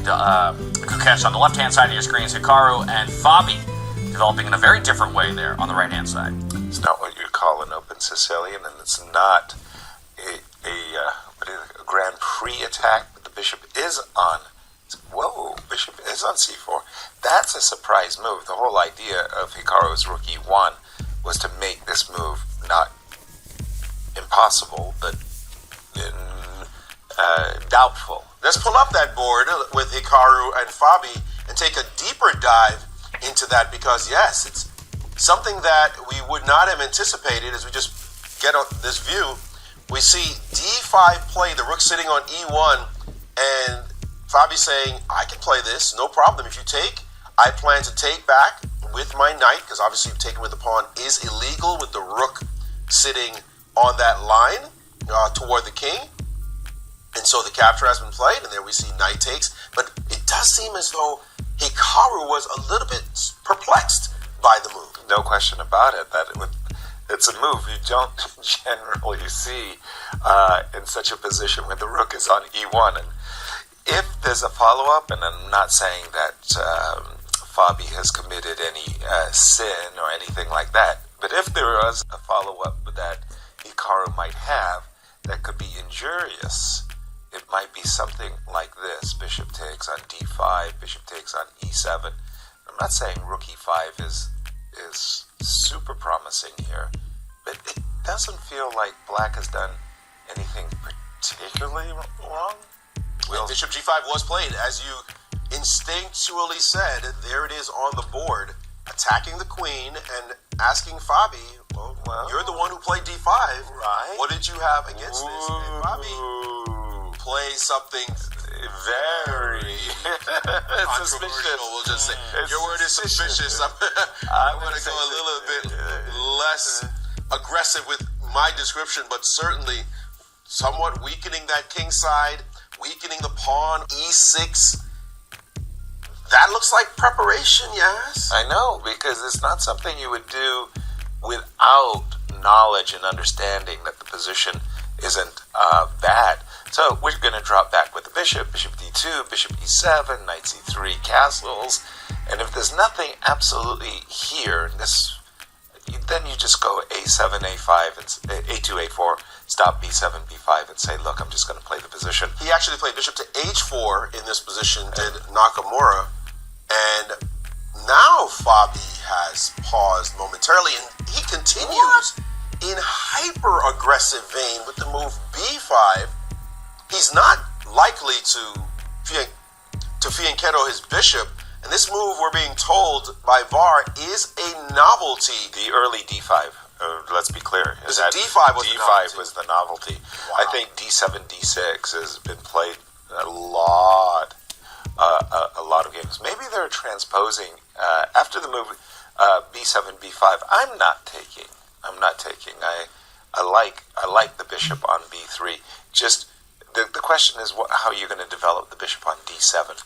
Gukesh on the left-hand side of your screens, Hikaru and Fabi developing in a very different way there on the right-hand side. It's not what you'd call an open Sicilian, and it's not a Grand Prix attack, but the bishop is on. Whoa, bishop is on c4. That's a surprise move. The whole idea of Hikaru's rook e1 was to make this move not impossible, but doubtful. Let's pull up that board with Hikaru and Fabi and take a deeper dive into that, because yes, it's something that we would not have anticipated as we just get on this view. We see d5 play, the rook sitting on e1, and Fabi saying, I can play this, no problem. If you take, I plan to take back with my knight, because obviously taking with the pawn is illegal with the rook sitting on that line toward the king. And so the capture has been played, and there we see knight takes. But it does seem as though Hikaru was a little bit perplexed by the move. No question about it. It's a move you don't generally see in such a position when the rook is on e1. And if there's a follow-up, and I'm not saying that Fabi has committed any sin or anything like that, but if there was a follow-up that Hikaru might have that could be injurious, it might be something like this. Bishop takes on d5, bishop takes on e7. I'm not saying rook e5 is super promising here, but it doesn't feel like black has done anything particularly wrong. Well, bishop g5 was played, as you instinctually said. There it is on the board, attacking the queen and asking Fabi, well, you're the one who played d5, right? What did you have against this? And Fabi plays something very controversial. We'll just say your word is suspicious. I'm going to go a little bit less aggressive with my description, but certainly somewhat weakening that king side, weakening the pawn, e6. That looks like preparation, yes? I know, because it's not something you would do without knowledge and understanding that the position isn't bad. So we're going to drop back with the bishop, bishop d2, bishop e7, knight c3, castles. And if there's nothing absolutely here, then you just go a7, a5, and a2, a4, stop b7, b5, and say, look, I'm just going to play the position. He actually played bishop to h4 in this position, did Nakamura. And now Fabi has paused momentarily, and he continues in hyper-aggressive vein with the move b5. He's not likely to fianchetto his bishop, and this move, we're being told by VAR, is a novelty. The early d5, let's be clear. D5 was the novelty. Wow. I think d7, d6 has been played a lot of games. Maybe they're transposing after the move b7, b5. I'm not taking. I like the bishop on b3. Just the question is how you're going to develop the bishop on d7.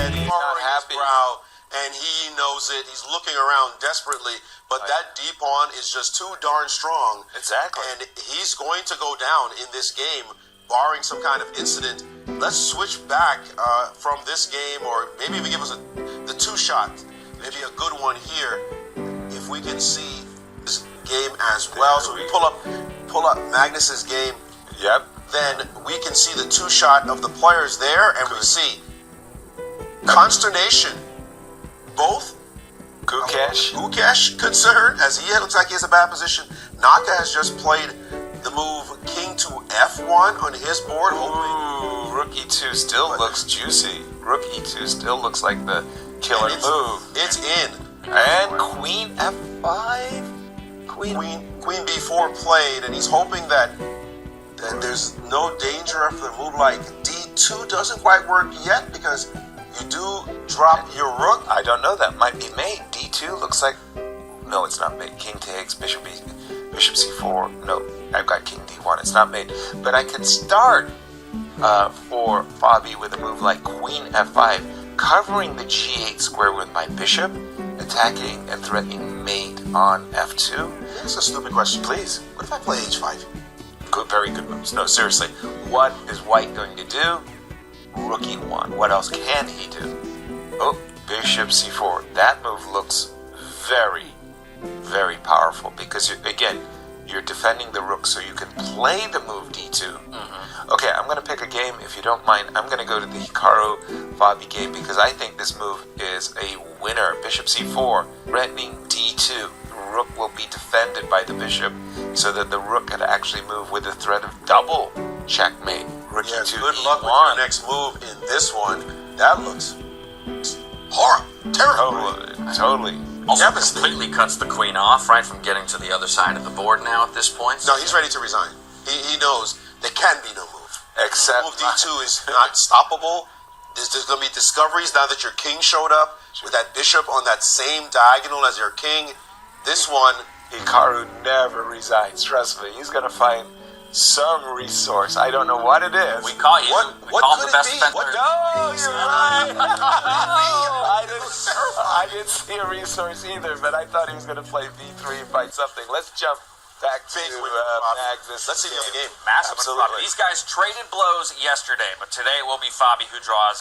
head, He's not furrowing his happy. brow, and he knows it. He's looking around desperately, but that D pawn is just too darn strong. Exactly. And he's going to go down in this game, barring some kind of incident. Let's switch back from this game, or maybe even give us the two shot, maybe a good one here, if we can see this game as well. So we pull up Magnus's game. Yep. Then we can see the two shot of the players there, and we see consternation. Both Gukesh concerned, as he looks like he has a bad position. Naka has just played the move king to f1 on his board. Ooh, rook e2 still looks juicy. Rook e2 still looks like the killer move. It's in. And queen f5. Queen b4 played, and he's hoping that there's no danger after the move like d2 doesn't quite work yet, because you do drop your rook. I don't know, that might be mate. d2 looks like, no, it's not mate. King takes, bishop c4. No, I've got king d1. It's not mate. But I can start for Fabi with a move like queen f5, covering the g8 square with my bishop, attacking and threatening mate on f2. That's a stupid question. Please. What if I play h5? Good, very good moves. No, seriously. What is white going to do? Rook e1. What else can he do? Oh, bishop c4. That move looks very, very powerful, because, you're defending the rook so you can play the move d2. Okay, I'm going to pick a game. If you don't mind, I'm going to go to the Hikaru Fabi game, because I think this move is a winner. Bishop c4, threatening d2. Rook will be defended by the bishop, so that the rook can actually move with the threat of double checkmate. Rook e2, good luck e1. with your next move in this one. That looks horrible, terrible. Totally. Also completely cuts the queen off, right, from getting to the other side of the board now at this point. No, he's ready to resign. He knows there can be no move. Except Move d2 is not stoppable. There's going to be discoveries now that your king showed up with that bishop on that same diagonal as your king. This one, Hikaru never resigns. Trust me, he's going to find some resource. I don't know what it is. We call you. We call him the best defender. No, you're right. I didn't see a resource either, but I thought he was going to play v3 and find something. Let's jump back to Magnus. Let's see the other game. Massive. Absolutely. These guys traded blows yesterday, but today it will be Fabi who draws.